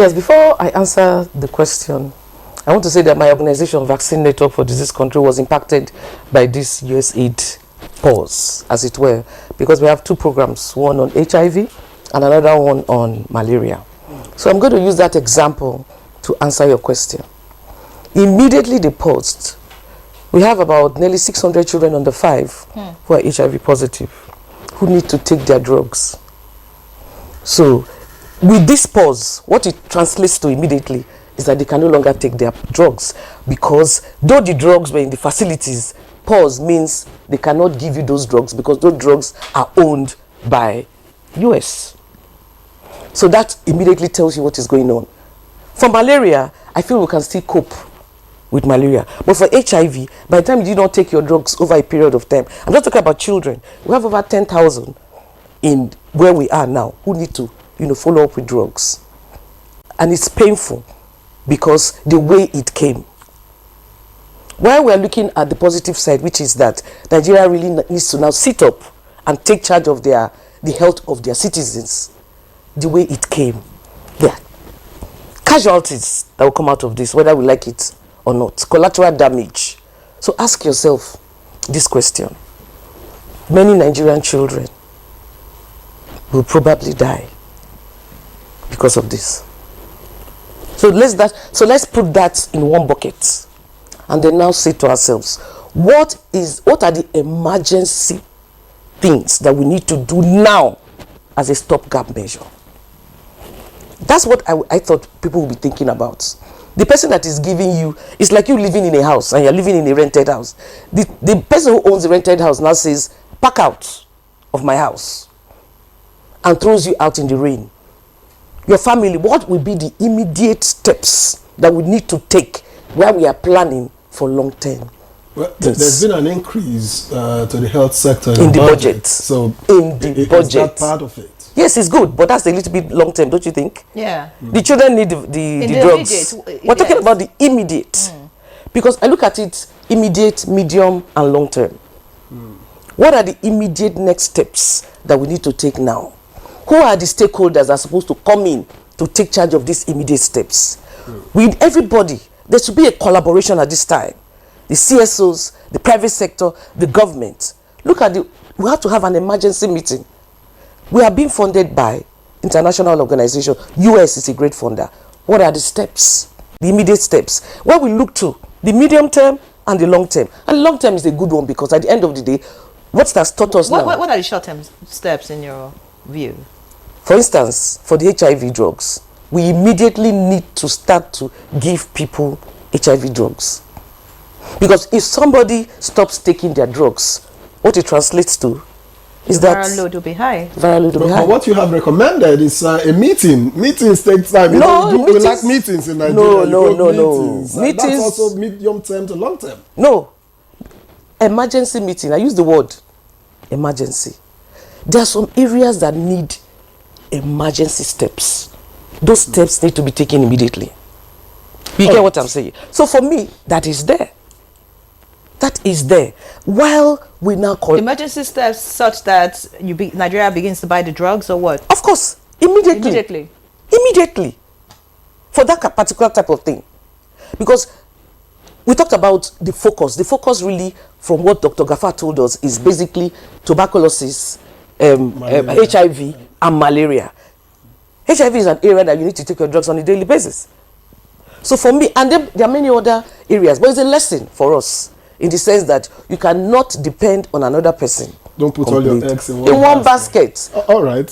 Yes, before I answer the question, I want to say that my organization, Vaccine Network for Disease Control, was impacted by this USAID pause, as it were, because we have two programs, one on HIV and another one on malaria. So I'm going to use that example to answer your question. Immediately they paused. We have about nearly 600 children under 5 who are HIV positive, who need to take their drugs. So with this pause, what it translates to immediately is that they can no longer take their drugs, because though the drugs were in the facilities, pause means they cannot give you those drugs because those drugs are owned by US. So that immediately tells you what is going on. For malaria, I feel we can still cope with malaria. But for HIV, by the time you do not take your drugs over a period of time, I'm not talking about children. We have over 10,000 in where we are now who need to, follow up with drugs. And it's painful because the way it came. While we're looking at the positive side, which is that Nigeria really needs to now sit up and take charge of the health of their citizens, the way it came. Yeah. Casualties that will come out of this, whether we like it or not. Collateral damage. So ask yourself this question. Many Nigerian children will probably die because of this. So let's put that in one bucket and then now say to ourselves, what are the emergency things that we need to do now as a stopgap measure? That's what I thought people would be thinking about. The person that is giving you, it's like you living in a house and you're living in a rented house. The person who owns the rented house now says, pack out of my house, and throws you out in the rain. Your family, what will be the immediate steps that we need to take where we are planning for long term? Well, there's been an increase to the health sector in the budget. So in the budget, is that part of it? Yes, it's good, but that's a little bit long term, don't you think? Yeah. The children need the drugs. We're talking about the immediate. Because I look at it immediate, medium, and long term. What are the immediate next steps that we need to take now? Who are the stakeholders that are supposed to come in to take charge of these immediate steps? With everybody, there should be a collaboration at this time. The CSOs, the private sector, the government. We have to have an emergency meeting. We are being funded by international organization. US is a great funder. What are the steps? The immediate steps. What we look to, the medium term and the long term. And long term is a good one because at the end of the day, what has taught us now? What are the short term steps in your view? For instance, for the HIV drugs, we immediately need to start to give people HIV drugs. Because if somebody stops taking their drugs, what it translates to is that viral load will be high. Viral load will be high. But what you have recommended is a meeting. Meetings take time. We like meetings in Nigeria. No. Meetings. That's also medium term to long term. No. Emergency meeting. I use the word emergency. There are some areas that need emergency steps. Those steps need to be taken immediately. You get what I'm saying? So for me, that is there. That is there. While we now call emergency steps such that Nigeria begins to buy the drugs, or what? Of course, immediately. For that particular type of thing. Because we talked about the focus. The focus really, from what Dr. Gafar told us, is basically tuberculosis, HIV, and malaria. HIV is an area that you need to take your drugs on a daily basis. So for me, and then there are many other areas, but it's a lesson for us in the sense that you cannot depend on another person. Don't put all your eggs in one basket. All right.